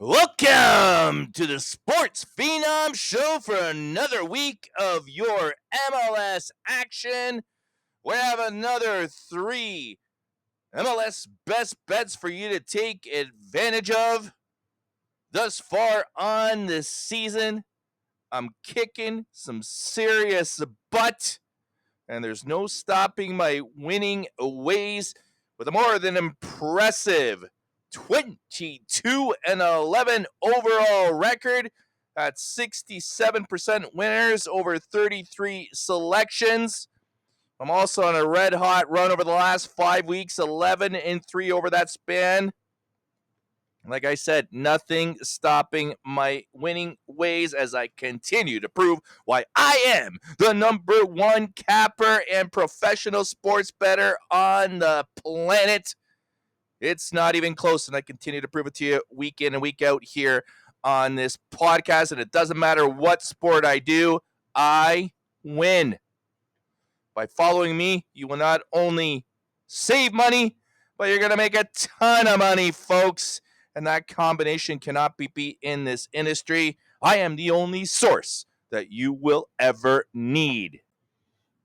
Welcome to the Sports Phenom Show for another week of your MLS action. We have another 3 MLS best bets for you to take advantage of. Thus far on this season, I'm kicking some serious butt, and there's no stopping my winning ways with a more than impressive 22-11 overall record. That's 67% winners over 33 selections. I'm also on a red hot run over the last 5 weeks, 11-3 over that span. Like I said, nothing stopping my winning ways as I continue to prove why I am the number one capper and professional sports bettor on the planet. It's not even close, and I continue to prove it to you week in and week out here on this podcast. And it doesn't matter what sport I do, I win. By following me, you will not only save money, but you're going to make a ton of money, folks. And that combination cannot be beat in this industry. I am the only source that you will ever need.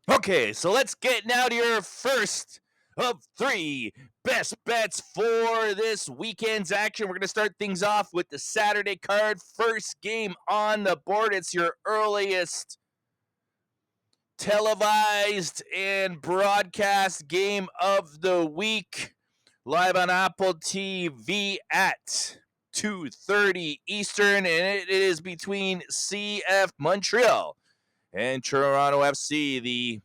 Okay, so let's get now to your first of 3 best bets for this weekend's action. We're going to start things off with the Saturday card. First game on the board. It's your earliest televised and broadcast game of the week, live on Apple TV at 2:30 Eastern, and it is between CF Montreal and Toronto FC, the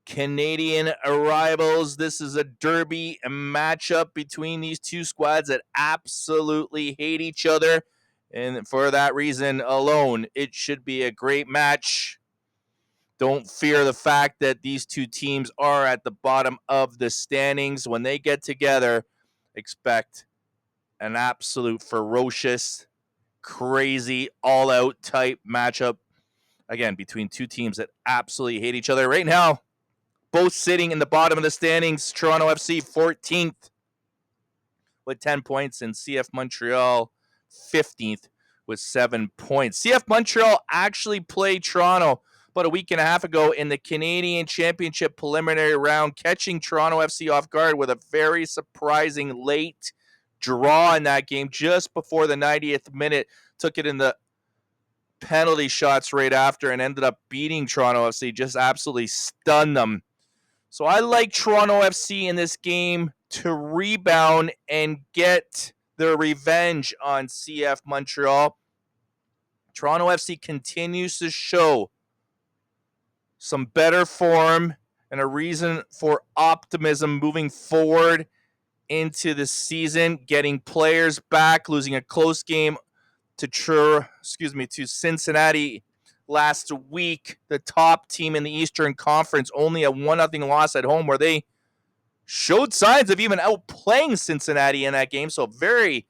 Canadian rivals. This is a derby matchup between these two squads that absolutely hate each other, and for that reason alone, it should be a great match. Don't fear the fact that these two teams are at the bottom of the standings. When they get together, expect an absolute ferocious, crazy, all-out type matchup. Again, between two teams that absolutely hate each other. Right now, both sitting in the bottom of the standings. Toronto FC 14th with 10 points, and CF Montreal 15th with 7 points. CF Montreal actually played Toronto about a week and a half ago in the Canadian Championship preliminary round, catching Toronto FC off guard with a very surprising late draw in that game just before the 90th minute. Took it in the penalty shots right after and ended up beating Toronto FC, just absolutely stunned them. So I like Toronto FC in this game to rebound and get their revenge on CF Montreal. Toronto FC continues to show some better form and a reason for optimism moving forward into the season, getting players back, losing a close game to Cincinnati last week, the top team in the Eastern Conference, only a 1-0 loss at home where they showed signs of even outplaying Cincinnati in that game. So very,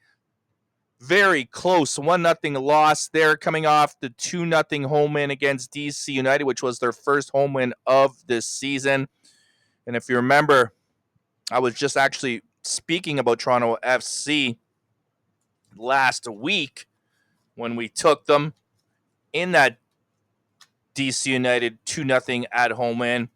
very close 1-0 loss there, coming off the 2-0 home win against DC United, which was their first home win of this season. And if you remember, I was just actually speaking about Toronto FC last week when we took them in that DC United 2-0 at home win,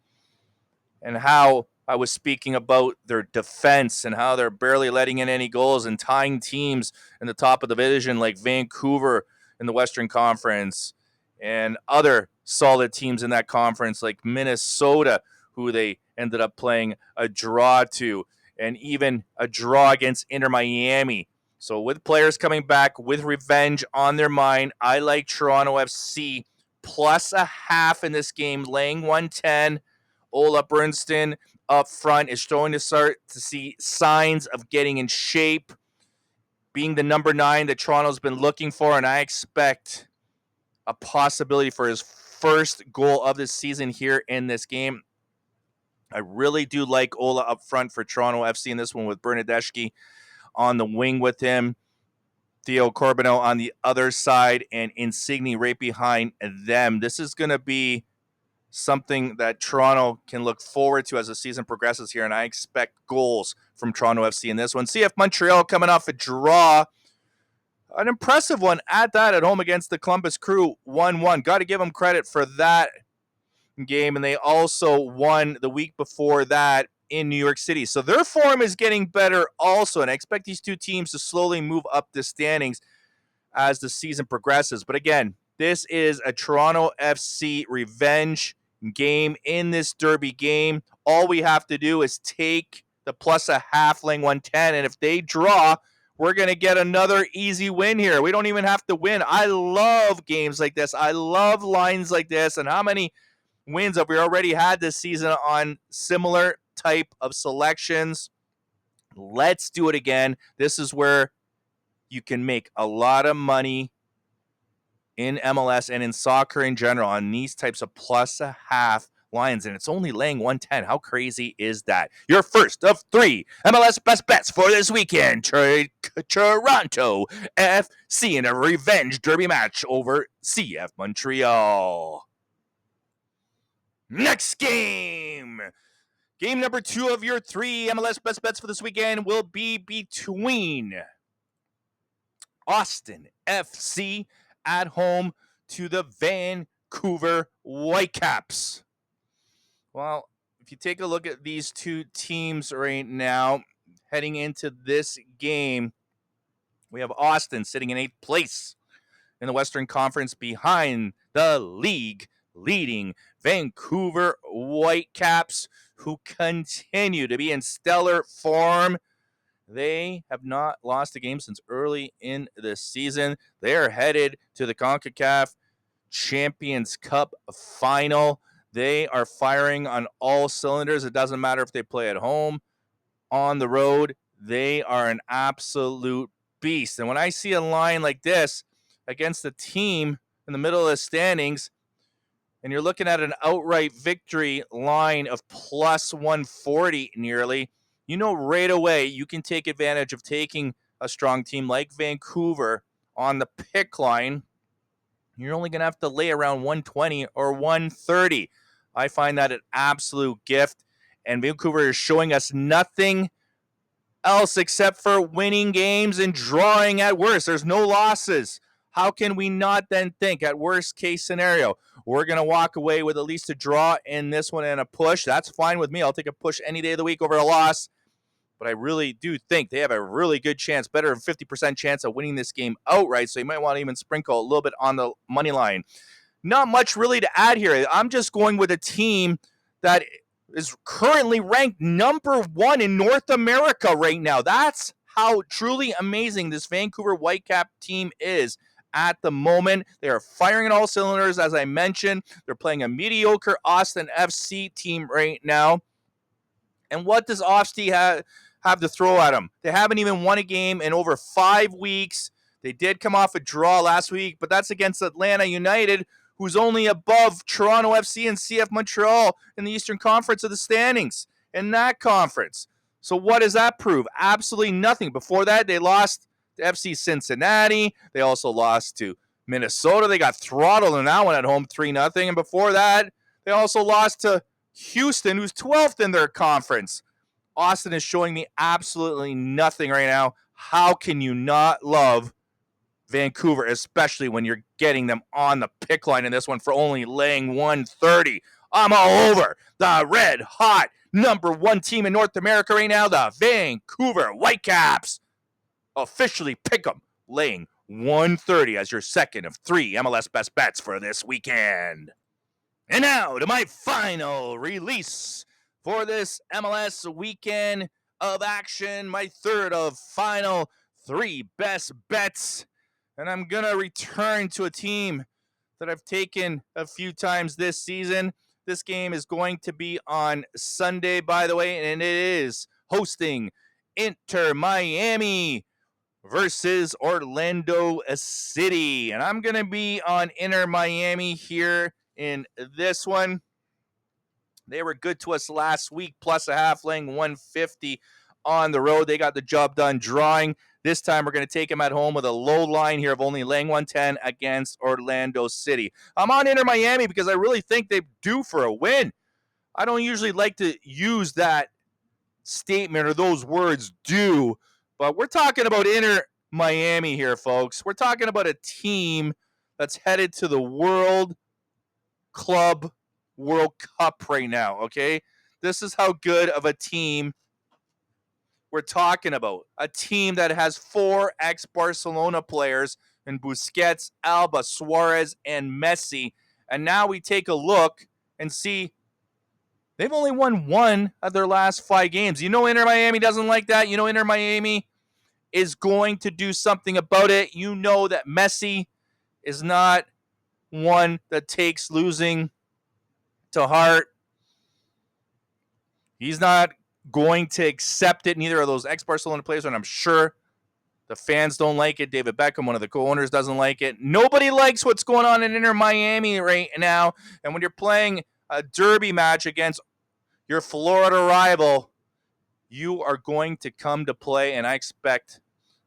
and how I was speaking about their defense and how they're barely letting in any goals and tying teams in the top of the division like Vancouver in the Western Conference and other solid teams in that conference like Minnesota, who they ended up playing a draw to, and even a draw against Inter Miami. So with players coming back with revenge on their mind, I like Toronto FC plus a half in this game, laying 110. Ola Bernstein up front is starting to start to see signs of getting in shape, being the number 9 that Toronto's been looking for, and I expect a possibility for his first goal of the season here in this game. I really do like Ola up front for Toronto FC in this one, with Bernadeschi on the wing with him, Theo Corbino on the other side, and Insigne right behind them. This is going to be something that Toronto can look forward to as the season progresses here, and I expect goals from Toronto FC in this one. CF Montreal coming off a draw an impressive one at that, at home against the Columbus Crew, 1-1. Got to give them credit for that game, and they also won the week before that in New York City. So their form is getting better also, and I expect these two teams to slowly move up the standings as the season progresses. But again, this is a Toronto FC revenge game in this derby game. All we have to do is take the plus a half, laying 110, and if they draw, we're going to get another easy win here. We don't even have to win. I love games like this. I love lines like this. And how many wins have we already had this season on similar type of selections? Let's do it again. This is where you can make a lot of money in MLS and in soccer in general on these types of plus a half lines, and it's only laying 110. How crazy is that? Your first of 3 MLS best bets for this weekend. Toronto FC in a revenge derby match over CF Montreal. Next game. Game number 2 of your 3 MLS best bets for this weekend will be between Austin FC at home to the Vancouver Whitecaps. Well, if you take a look at these two teams right now, heading into this game, we have Austin sitting in 8th place in the Western Conference behind the league leading Vancouver Whitecaps, who continue to be in stellar form. They have not lost a game since early in the season. They are headed to the CONCACAF Champions Cup final. They are firing on all cylinders. It doesn't matter if they play at home, on the road. They are an absolute beast. And when I see a line like this against a team in the middle of the standings, and you're looking at an outright victory line of plus 140 nearly, you know right away you can take advantage of taking a strong team like Vancouver on the pick line. You're only going to have to lay around 120 or 130. I find that an absolute gift, and Vancouver is showing us nothing else except for winning games and drawing at worst. There's no losses. How can we not then think at worst case scenario, we're going to walk away with at least a draw in this one and a push? That's fine with me. I'll take a push any day of the week over a loss. But I really do think they have a really good chance, better than 50% chance of winning this game outright. So you might want to even sprinkle a little bit on the money line. Not much really to add here. I'm just going with a team that is currently ranked number 1 in North America right now. That's how truly amazing this Vancouver Whitecap team is at the moment. They are firing on all cylinders, as I mentioned. They're playing a mediocre Austin FC team right now. And what does Austin have to throw at them? They haven't even won a game in over 5 weeks. They did come off a draw last week, but that's against Atlanta United, who's only above Toronto FC and CF Montreal in the Eastern Conference of the standings in that conference. So what does that prove? Absolutely nothing. Before that, they lost to FC Cincinnati. They also lost to Minnesota. They got throttled in that one at home 3-0. And before that, they also lost to Houston, who's 12th in their conference. Austin is showing me absolutely nothing right now. How can you not love Vancouver, especially when you're getting them on the pick line in this one for only laying 130? I'm all over the red hot number 1 team in North America right now, the Vancouver Whitecaps. Officially pick them, laying 130 as your second of 3 MLS best bets for this weekend. And now to my final release for this MLS weekend of action, my third of final 3 best bets. And I'm going to return to a team that I've taken a few times this season. This game is going to be on Sunday, by the way, and it is hosting Inter Miami versus Orlando City. And I'm going to be on Inter Miami here in this one. They were good to us last week, plus a half, laying 150 on the road. They got the job done drawing. This time we're going to take them at home with a low line here of only laying 110 against Orlando City. I'm on Inter Miami because I really think they're due for a win. I don't usually like to use that statement or those words due, but we're talking about Inter Miami here, folks. We're talking about a team that's headed to the World Cup right now, okay? This is how good of a team we're talking about. A team that has 4 ex-Barcelona players in Busquets, Alba, Suarez, and Messi. And now we take a look and see they've only won 1 of their last 5 games. You know Inter Miami doesn't like that. You know Inter Miami is going to do something about it. You know that Messi is not one that takes losing to heart. He's not going to accept it. Neither of those ex-Barcelona players, and I'm sure the fans don't like it. David Beckham, one of the co-owners, doesn't like it. Nobody likes what's going on in Inter Miami right now. And when you're playing a derby match against your Florida rival, you are going to come to play, and I expect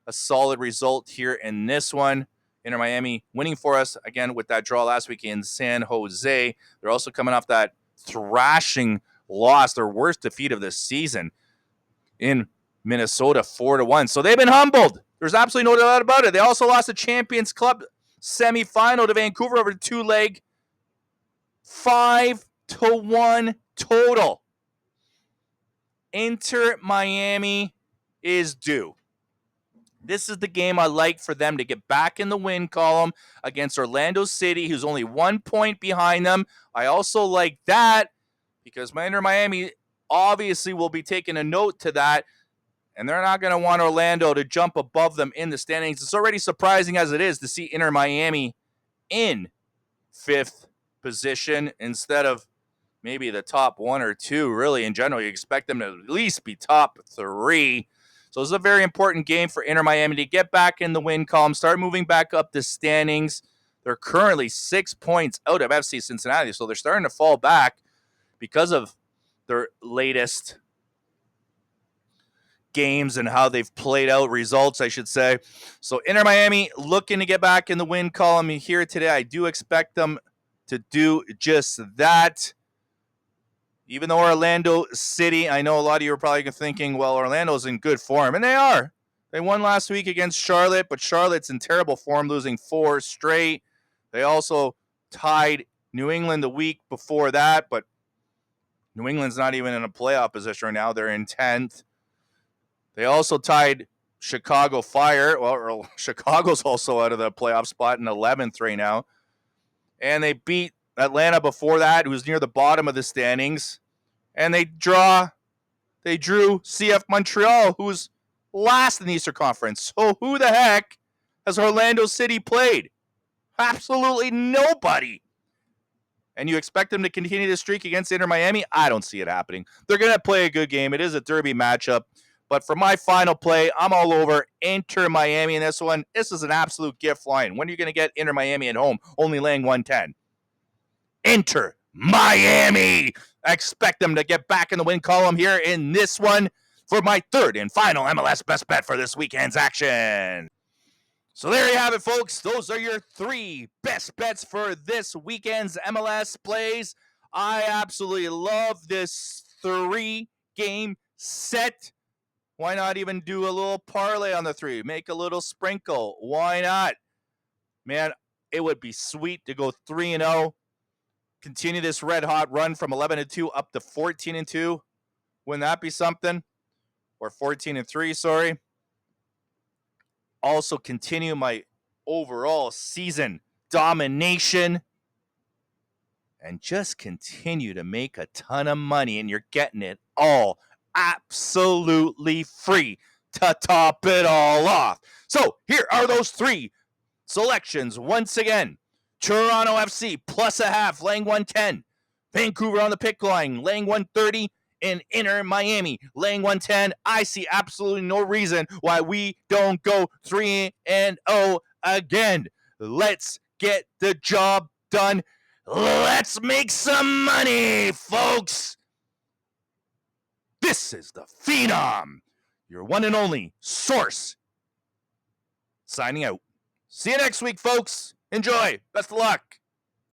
a solid result here in this one. Inter Miami winning for us, again, with that draw last week in San Jose. They're also coming off that thrashing loss, their worst defeat of the season in Minnesota, 4-1. So they've been humbled. There's absolutely no doubt about it. They also lost the Champions Club semifinal to Vancouver over the 2-leg, 5-1 total. Inter Miami is due. This is the game I like for them to get back in the win column against Orlando City, who's only 1 point behind them. I also like that because Inter Miami obviously will be taking a note to that, and they're not going to want Orlando to jump above them in the standings. It's already surprising as it is to see Inter Miami in 5th position instead of maybe the top 1 or 2. Really, in general, you expect them to at least be top 3. So this is a very important game for Inter Miami to get back in the win column, start moving back up the standings. They're currently 6 points out of FC Cincinnati, so they're starting to fall back because of their latest games and how they've played out, results, I should say. So Inter Miami looking to get back in the win column here today. I do expect them to do just that. Even though Orlando City, I know a lot of you are probably thinking, well, Orlando's in good form, and they are. They won last week against Charlotte, but Charlotte's in terrible form, losing 4 straight. They also tied New England the week before that, but New England's not even in a playoff position right now. They're in 10th. They also tied Chicago Fire. Well, Chicago's also out of the playoff spot in 11th right now. And they beat Atlanta before that, who's near the bottom of the standings. And they drew CF Montreal, who's last in the Eastern Conference. So who the heck has Orlando City played? Absolutely nobody. And you expect them to continue the streak against Inter Miami? I don't see it happening. They're going to play a good game. It is a derby matchup. But for my final play, I'm all over Inter Miami in this one. This is an absolute gift line. When are you going to get Inter Miami at home? Only laying 110. Inter Miami. I expect them to get back in the win column here in this one for my 3rd and final MLS best bet for this weekend's action. So there you have it, folks. Those are your 3 best bets for this weekend's MLS plays. I absolutely love this 3-game set. Why not even do a little parlay on the 3? Make a little sprinkle. Why not? Man, it would be sweet to go 3-0. Continue this red-hot run from 11-2 up to 14-2. Wouldn't that be something? Or 14-3, sorry. Also continue my overall season domination. And just continue to make a ton of money, and you're getting it all absolutely free to top it all off. So here are those 3 selections once again. Toronto FC plus a half, laying 110. Vancouver on the pick line, laying 130. And Inter Miami, laying 110. I see absolutely no reason why we don't go 3-0 again. Let's get the job done. Let's make some money, folks. This is the Phenom, your one and only source. Signing out. See you next week, folks. Enjoy. Best of luck.